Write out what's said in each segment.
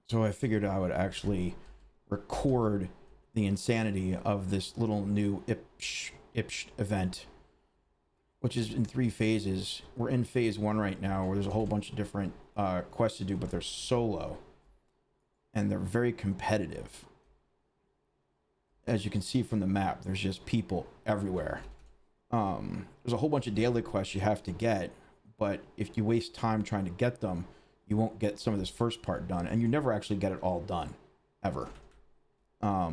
So I figured I would actually record the insanity of this little new Ipsh event, which is in 3 phases. We're in phase 1 right now, where there's a whole bunch of different quests to do, but they're solo, and they're very competitive. As you can see from the map, there's just people everywhere. There's a whole bunch of daily quests you have to get, but if you waste time trying to get them, you won't get some of this first part done, and you never actually get it all done, ever. I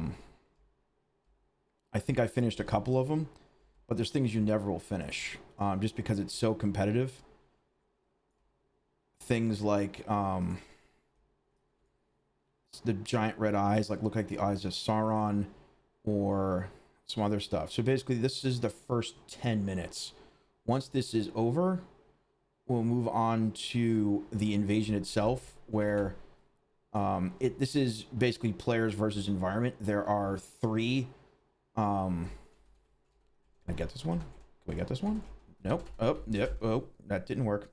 think I finished a couple of them, but there's things you never will finish, just because it's so competitive. Things like the giant red eyes, like look like the eyes of Sauron, or some other stuff. So basically, this is the first 10 minutes. Once this is over, we'll move on to the invasion itself, where this is basically players versus environment. There are 3. Can I get this one? Can we get this one? Nope. Oh, yep. Oh, that didn't work.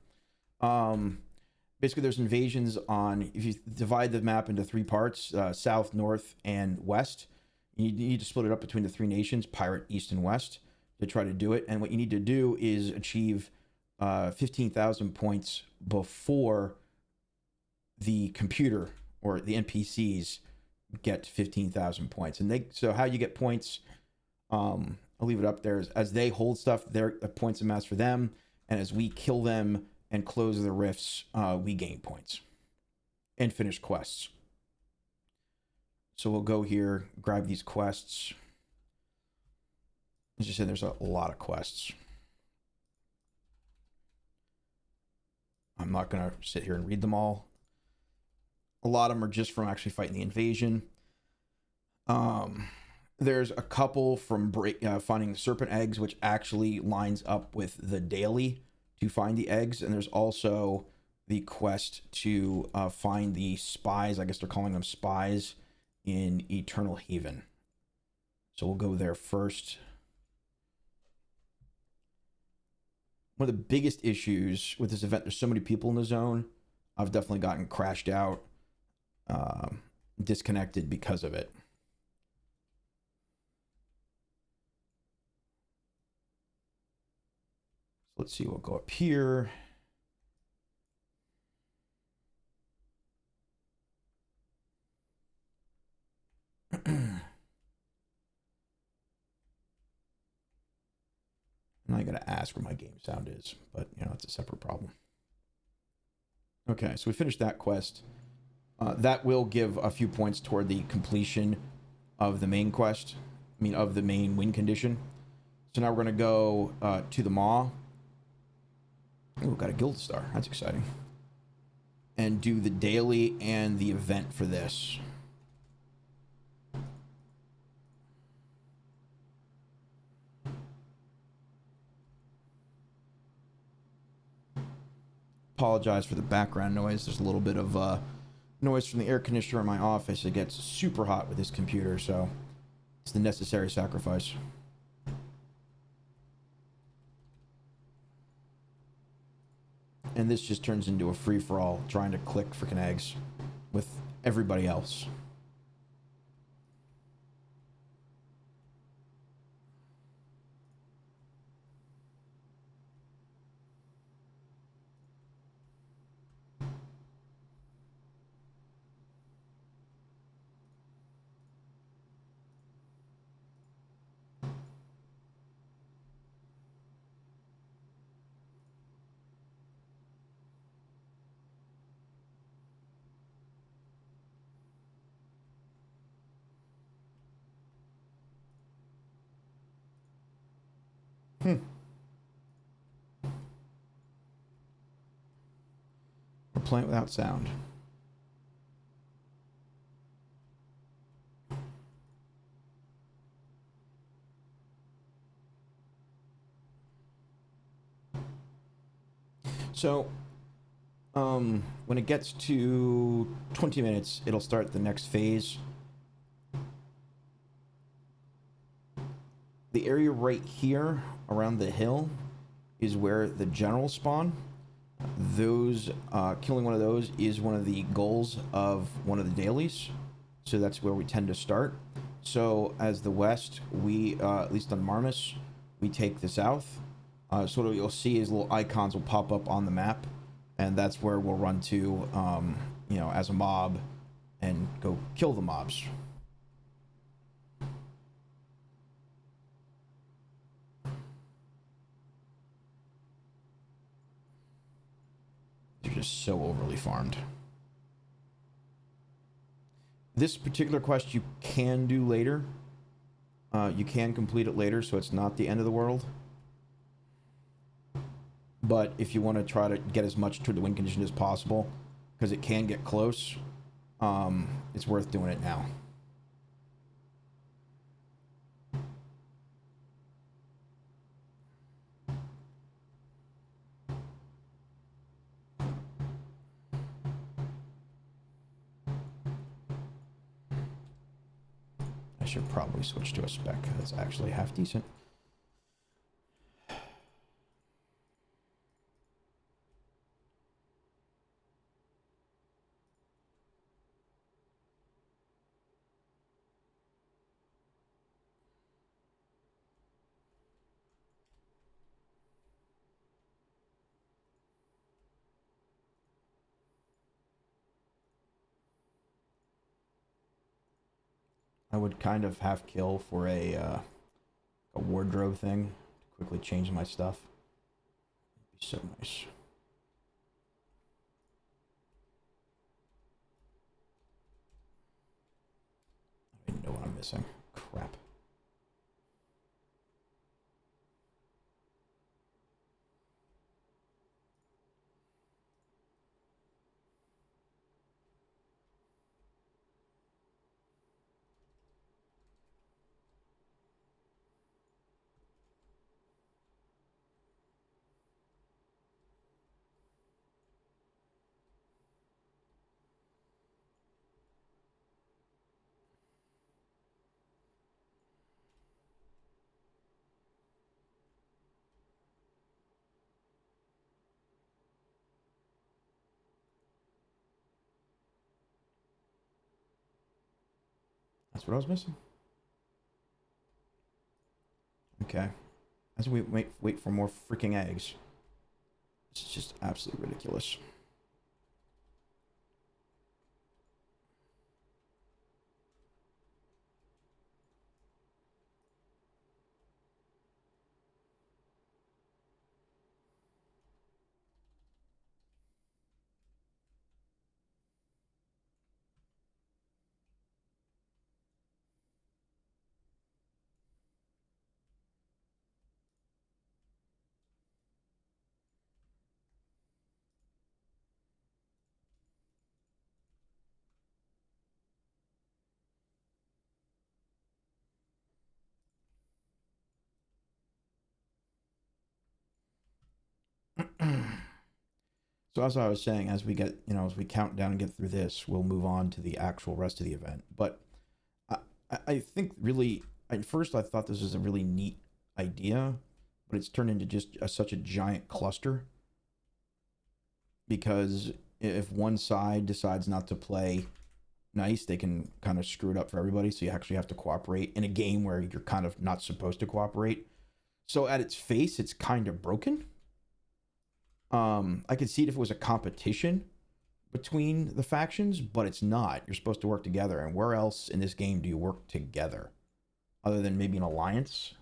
Basically, there's invasions on. If you divide the map into 3 parts, south, north, and west, you need to split it up between the 3 nations: pirate, east, and west, to try to do it. And what you need to do is achieve 15,000 points before the computer or the NPCs get 15,000 points. And so how you get points, I'll leave it up there, as they hold stuff, their points amass for them, and as we kill them and close the rifts, we gain points and finish quests. So we'll go here, grab these quests. As you said, there's a lot of quests. I'm not going to sit here and read them all. A lot of them are just from actually fighting the invasion. There's a couple from finding the serpent eggs, which actually lines up with the daily to find the eggs. And there's also the quest to find the spies. I guess they're calling them spies in Eternal Haven. So we'll go there first. One of the biggest issues with this event, there's so many people in the zone. I've definitely gotten crashed out, disconnected because of it. So let's see, we'll go up here. Now I gotta ask where my game sound is, but you know, it's a separate problem. Okay, so we finished that quest. That will give a few points toward the completion of the main quest. I mean, of the main win condition. So now we're gonna go to the Maw. Oh, got a guild star. That's exciting. And do the daily and the event for this. Apologize for the background noise. There's a little bit of noise from the air conditioner in my office. It gets super hot with this computer, so it's the necessary sacrifice. And this just turns into a free-for-all, trying to click freaking eggs with everybody else. We're playing without sound. So, when it gets to 20 minutes, it'll start the next phase. The area right here around the hill is where the generals spawn. Those, killing one of those is one of the goals of one of the dailies. So that's where we tend to start. So as the west, we, at least on Marmus, we take the south. So what you'll see is little icons will pop up on the map, and that's where we'll run to, you know, as a mob, and go kill the mobs. They're just so overly farmed. This particular quest you can do later. You can complete it later, so it's not the end of the world. But if you want to try to get as much toward the win condition as possible, because it can get close, it's worth doing it now. I should probably switch to a spec that's actually half decent. I would kind of half kill for a wardrobe thing to quickly change my stuff. It'd be so nice. I don't even know what I'm missing. Crap. That's what I was missing. Okay. As we wait for more freaking eggs. This is just absolutely ridiculous. So as I was saying, as we get, you know, as we count down and get through this, we'll move on to the actual rest of the event. But I, I think really, at first I thought this was a really neat idea, but it's turned into just such a giant cluster. Because if one side decides not to play nice, they can kind of screw it up for everybody. So you actually have to cooperate in a game where you're kind of not supposed to cooperate. So at its face, it's kind of broken. I could see it if it was a competition between the factions, but it's not. You're supposed to work together, and where else in this game do you work together, other than maybe an alliance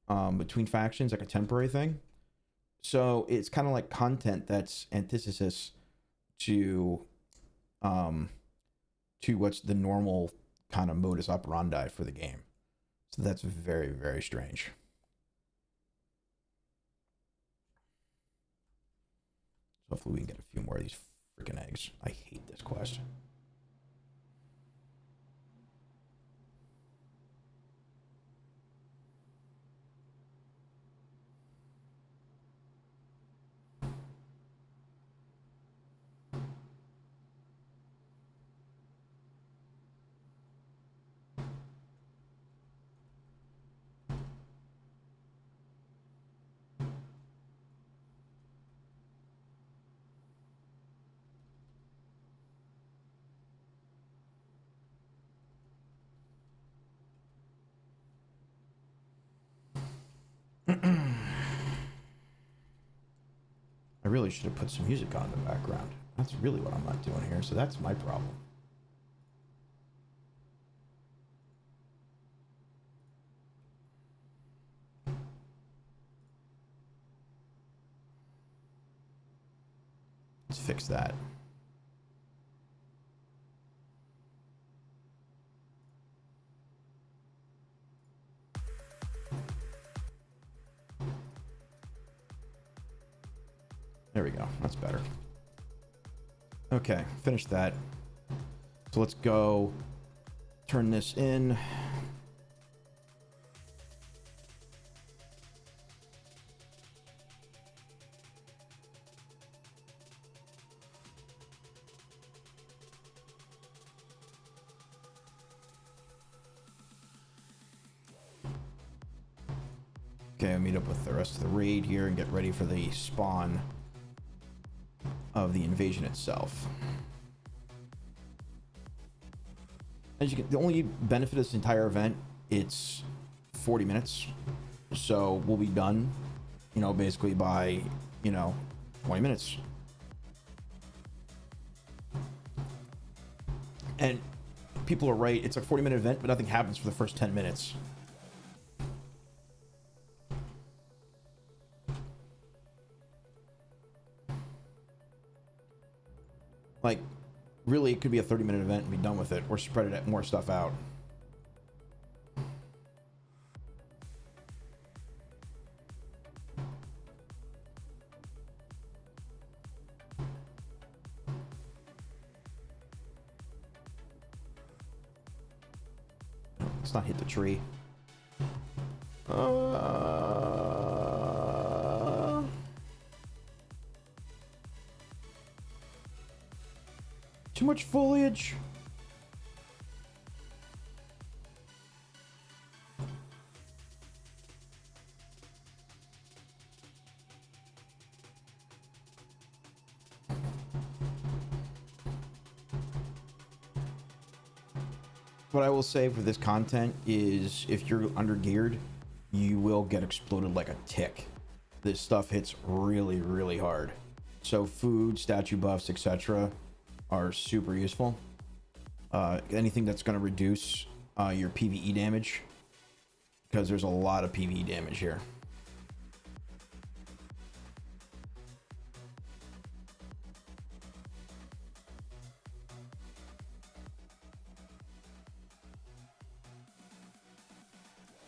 between factions, like a temporary thing? So it's kind of like content that's antithesis to what's the normal kind of modus operandi for the game. So that's very, very strange. Hopefully we can get a few more of these freaking eggs. I hate this quest. I really should have put some music on in the background. That's really what I'm not doing here, so that's my problem. Let's fix that. There we go. That's better. Okay, finish that. So let's go turn this in. Okay, I'll meet up with the rest of the raid here and get ready for the spawn of the invasion itself. As you can, the only benefit of this entire event, it's 40 minutes, so we'll be done, you know, basically by, you know, 20 minutes. And people are right, it's a 40-minute event, but nothing happens for the first 10 minutes. Like, really, it could be a 30-minute event and be done with it, or spread it more stuff out. Let's not hit the tree. Too much foliage. What I will say for this content is if you're under geared, you will get exploded like a tick. This stuff hits really, really hard. So food, statue buffs, etc. are super useful. Anything that's going to reduce your PvE damage, because there's a lot of PvE damage here.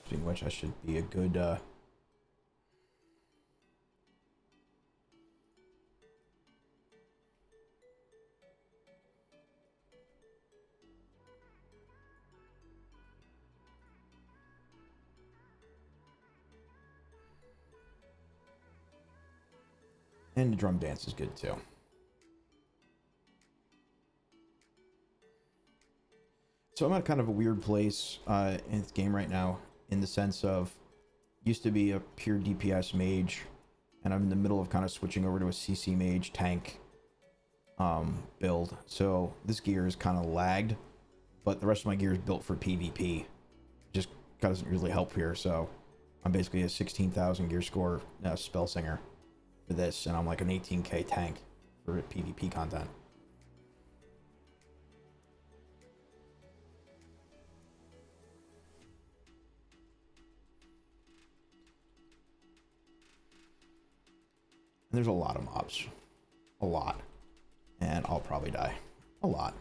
Speaking of which, I should be a good and the drum dance is good too. So I'm at kind of a weird place in this game right now, in the sense of, used to be a pure DPS mage, and I'm in the middle of kind of switching over to a CC mage tank build. So this gear is kind of lagged, but the rest of my gear is built for PvP. Just doesn't really help here, so I'm basically a 16,000 gear score spell singer for this, and I'm like an 18k tank for PvP content. And there's a lot of mobs. A lot. And I'll probably die. A lot.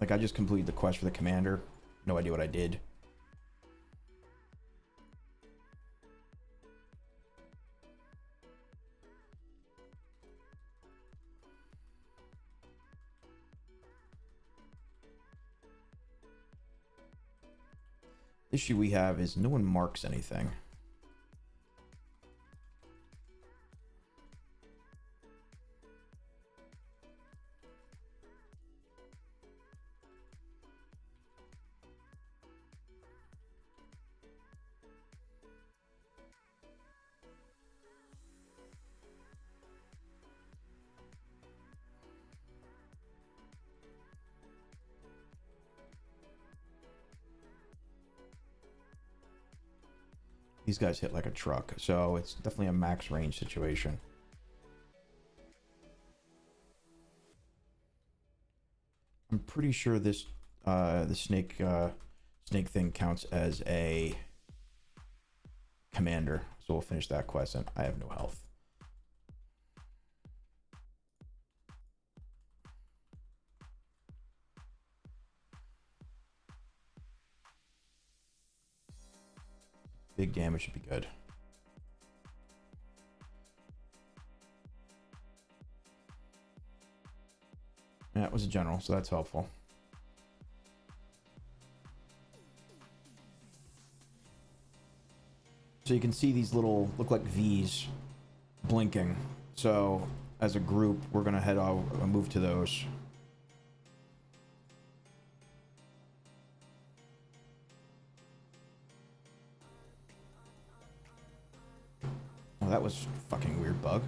Like, I just completed the quest for the commander. No idea what I did. issue we have is no one marks anything. These guys hit like a truck, so it's definitely a max range situation. I'm pretty sure this the snake thing counts as a commander, so we'll finish that quest. And I have no health. Big damage should be good. Yeah, it was a general, so that's helpful. So you can see these little, look like V's blinking. So as a group, we're going to head out and move to those. Oh, that was a fucking weird bug.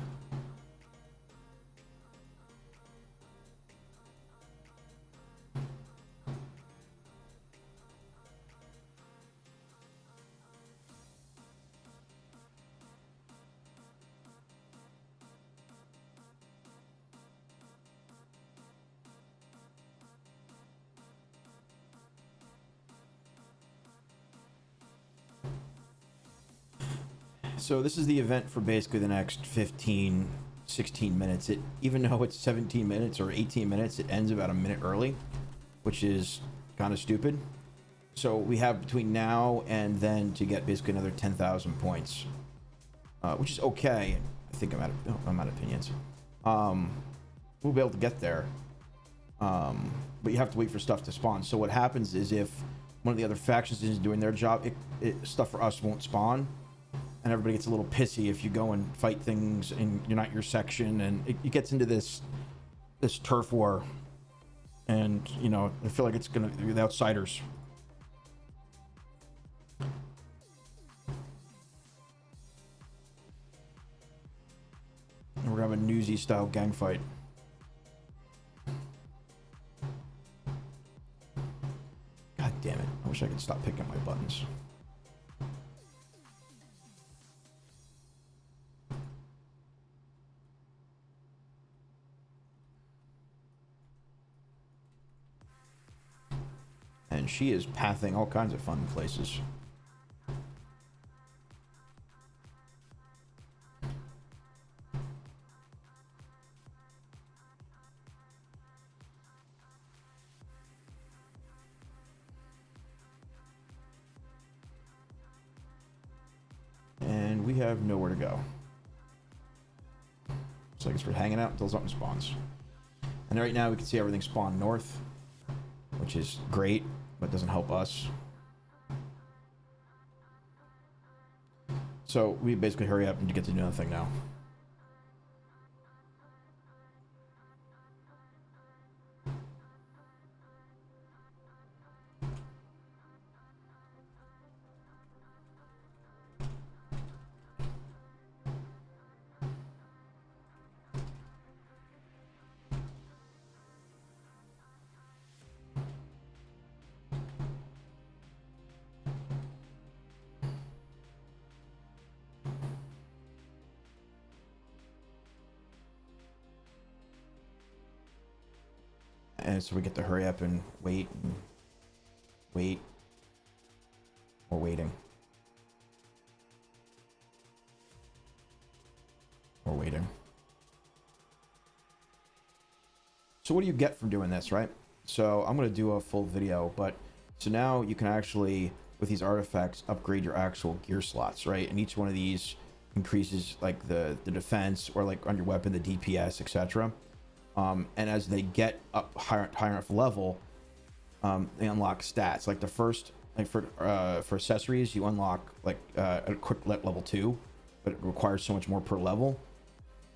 So this is the event for basically the next 15, 16 minutes. Even though it's 17 minutes or 18 minutes, it ends about a minute early, which is kind of stupid. So we have between now and then to get basically another 10,000 points, which is okay. I think I'm out of opinions. We'll be able to get there, but you have to wait for stuff to spawn. So what happens is if one of the other factions isn't doing their job, stuff for us won't spawn. And everybody gets a little pissy if you go and fight things and you're not your section, and it gets into this turf war. And you know, I feel like it's gonna be the outsiders. And we're gonna have a Newsy style gang fight. God damn it! I wish I could stop picking my buttons. And she is pathing all kinds of fun places. And we have nowhere to go. So I guess we're hanging out until something spawns. And right now we can see everything spawn north, which is great, but doesn't help us. So we basically hurry up and get to do nothing now. And so we get to hurry up and wait. We're waiting. We're waiting. So what do you get from doing this, right? So I'm going to do a full video, but so now you can actually, with these artifacts, upgrade your actual gear slots, right? And each one of these increases like the defense, or like on your weapon, the DPS, etc. And as they get up higher enough level, they unlock stats. Like the first Like for accessories, you unlock like a quick level 2, but it requires so much more per level.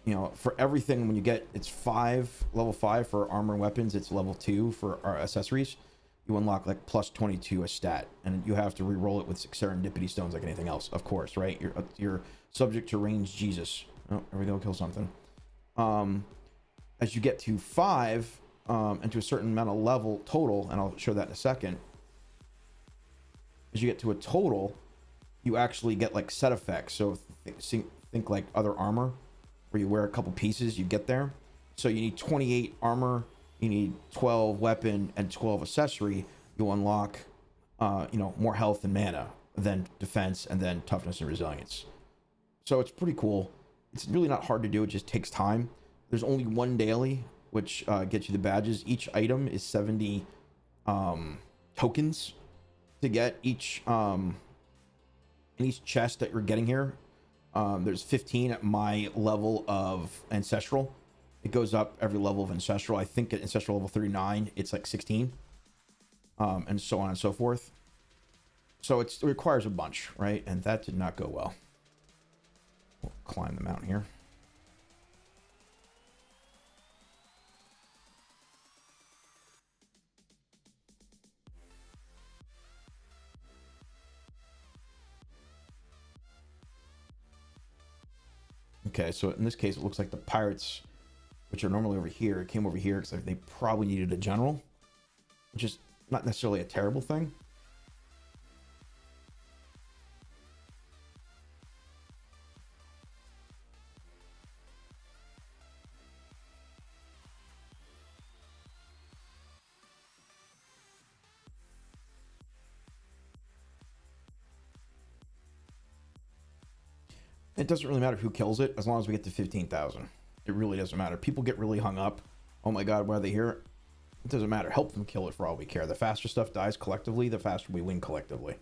You know, for everything, when you get, it's level 5 for armor and weapons, it's level 2 for our accessories. You unlock like plus 22 a stat, and you have to re-roll it with serendipity stones like anything else, of course, right? You're subject to range Jesus. Oh, there we go, kill something. As you get to 5, and to a certain amount of level total, and I'll show that in a second. As you get to a total, you actually get like set effects. So think like other armor, where you wear a couple pieces, you get there. So you need 28 armor, you need 12 weapon, and 12 accessory. You'll unlock, more health and mana, then defense, and then toughness and resilience. So it's pretty cool. It's really not hard to do. It just takes time. There's only one daily, which gets you the badges. Each item is 70 tokens to get each in each chest that you're getting here. There's 15 at my level of ancestral. It goes up every level of ancestral. I think at ancestral level 39 it's like 16, and so on and so forth. So it requires a bunch, right? And that did not go well. We'll climb the mountain here. Okay, so in this case, it looks like the pirates, which are normally over here, came over here because they probably needed a general, which is not necessarily a terrible thing. It doesn't really matter who kills it as long as we get to 15,000. It really doesn't matter. People get really hung up. Oh my god, why are they here? It doesn't matter. Help them kill it for all we care. The faster stuff dies collectively, the faster we win collectively.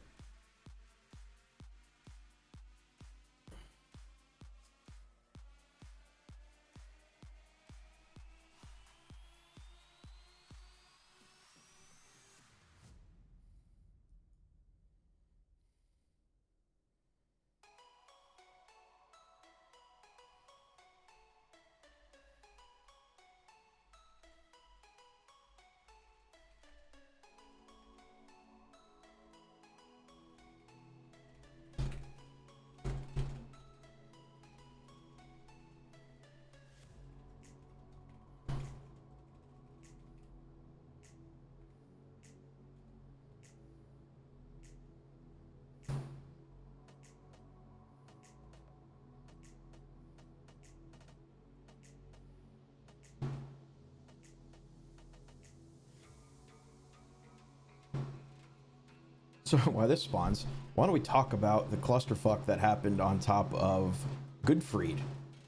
So while this spawns, why don't we talk about the clusterfuck that happened on top of Goodfried,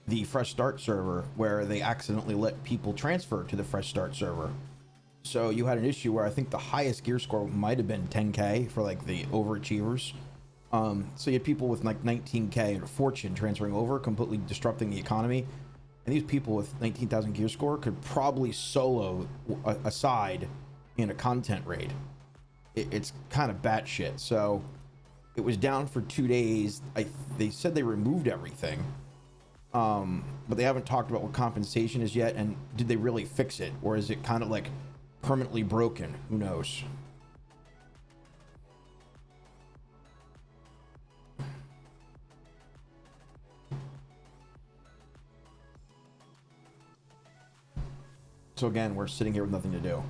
the fresh start server, where they accidentally let people transfer to the fresh start server. So you had an issue where I think the highest gear score might have been 10k for like the overachievers. So you had people with like 19k and fortune transferring over, completely disrupting the economy. And these people with 19,000 gear score could probably solo a side in a content raid. It's kind of batshit. So it was down for 2 days. They said they removed everything, but they haven't talked about what compensation is yet. And did they really fix it, or is it kind of like permanently broken? Who knows? So again, we're sitting here with nothing to do.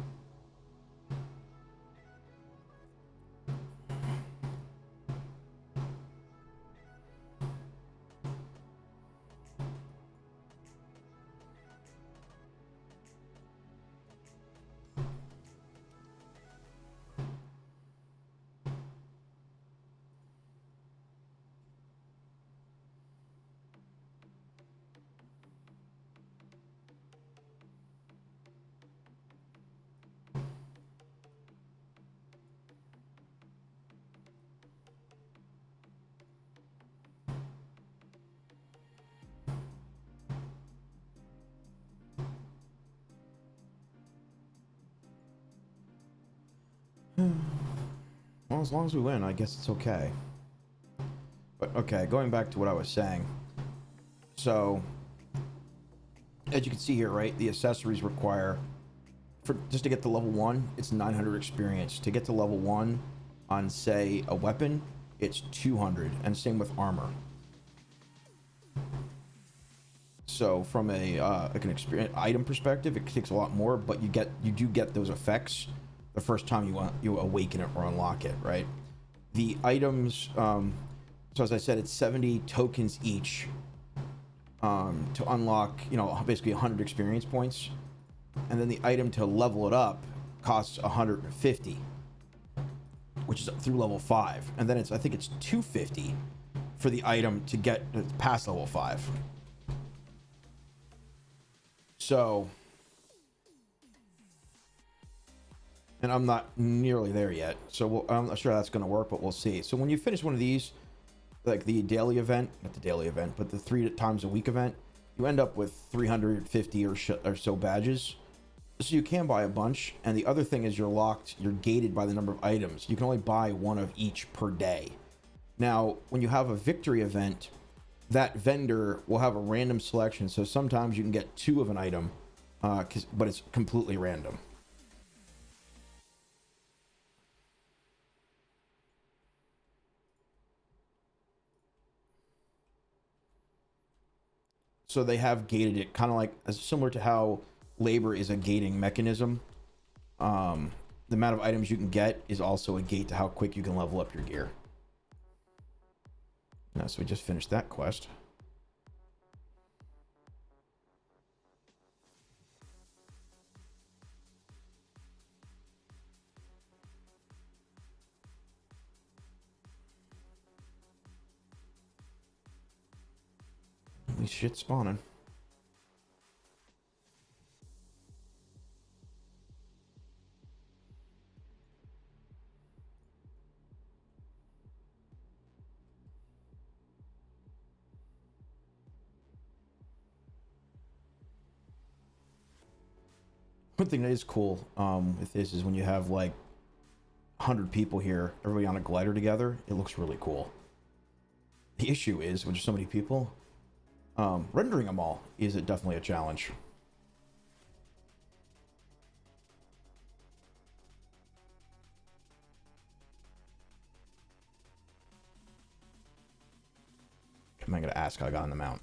Well, as long as we win, I guess it's okay. But okay, going back to what I was saying. So, as you can see here, right, the accessories require, for just to get to level 1, it's 900 experience. To get to level 1 on, say, a weapon, it's 200, and same with armor. So from a like an experience item perspective, it takes a lot more, but you do get those effects the first time you awaken it or unlock it, right? The items, so as I said, it's 70 tokens each to unlock, basically 100 experience points, and then the item to level it up costs 150, which is through level 5, and then I think it's 250 for the item to get past level 5. So, and I'm not nearly there yet, so I'm not sure that's going to work, but we'll see. So when you finish one of these, like the daily event, not the daily event, but the 3 times a week event, you end up with 350 or so badges. So you can buy a bunch, and the other thing is you're gated by the number of items. You can only buy one of each per day. Now, when you have a victory event, that vendor will have a random selection, so sometimes you can get 2 of an item, but it's completely random. So they have gated it, kind of like similar to how labor is a gating mechanism. The amount of items you can get is also a gate to how quick you can level up your gear. Now, so we just finished that quest. Holy shit, spawning. One thing that is cool with this is when you have like 100 people here, everybody on a glider together, it looks really cool. The issue is, when there's so many people, rendering them all is definitely a challenge. I'm not gonna ask how I got on the mount.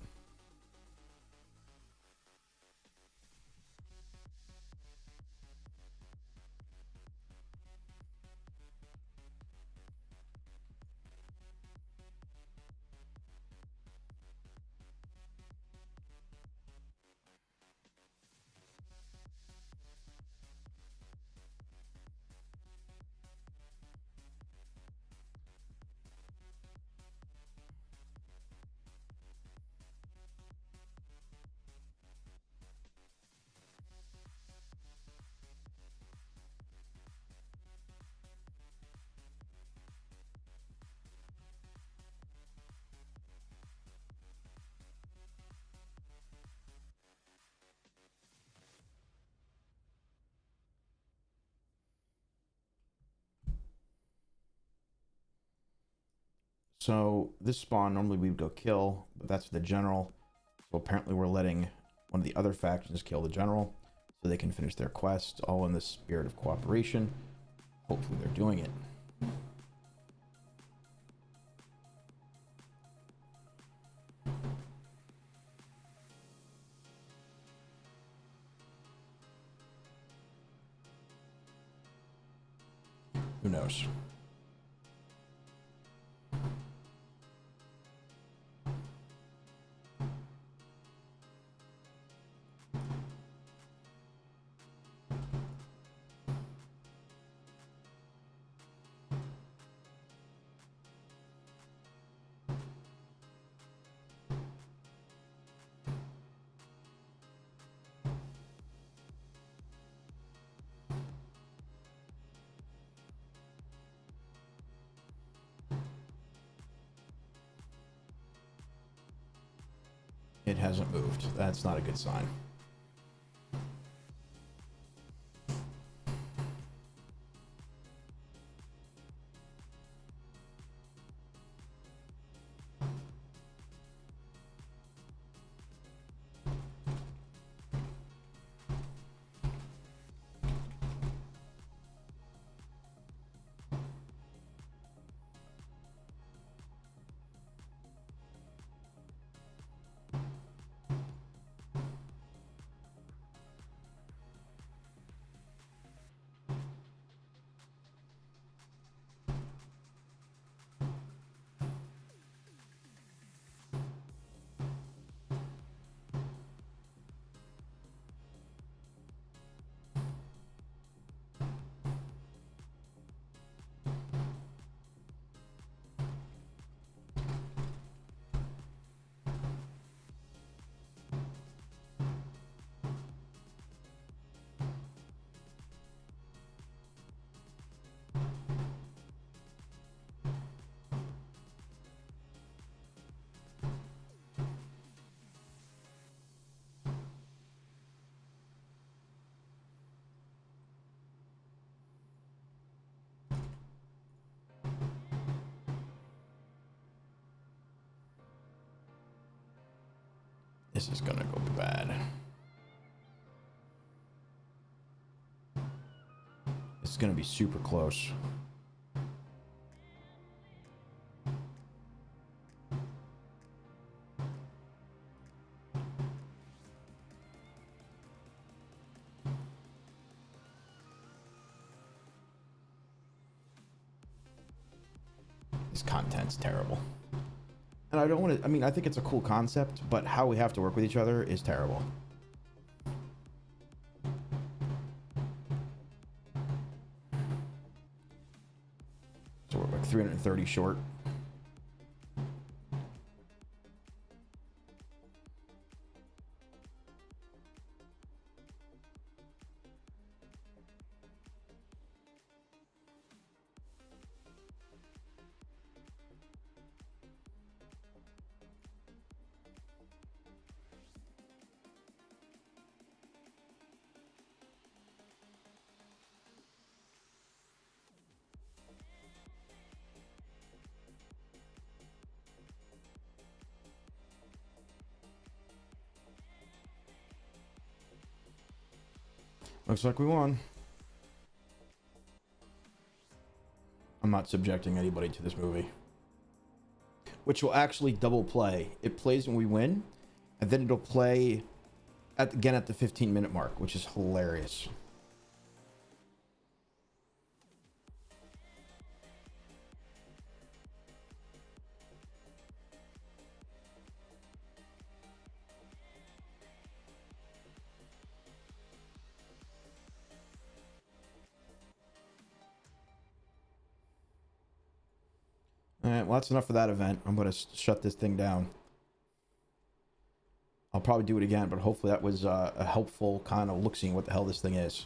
So this spawn, normally we would go kill, but that's the general. So apparently we're letting one of the other factions kill the general so they can finish their quest, all in the spirit of cooperation. Hopefully they're doing it. Who knows? It hasn't moved. That's not a good sign. This is gonna go bad. It's gonna be super close. This content's terrible. And I don't want to, I mean, I think it's a cool concept, but how we have to work with each other is terrible. So we're like 330 short. Looks like we won. I'm not subjecting anybody to this movie. Which will actually double play. It plays when we win, and then it'll play again at the 15-minute mark, which is hilarious. Alright, well, that's enough for that event. I'm going to shut this thing down. I'll probably do it again, but hopefully that was a helpful kind of look seeing what the hell this thing is.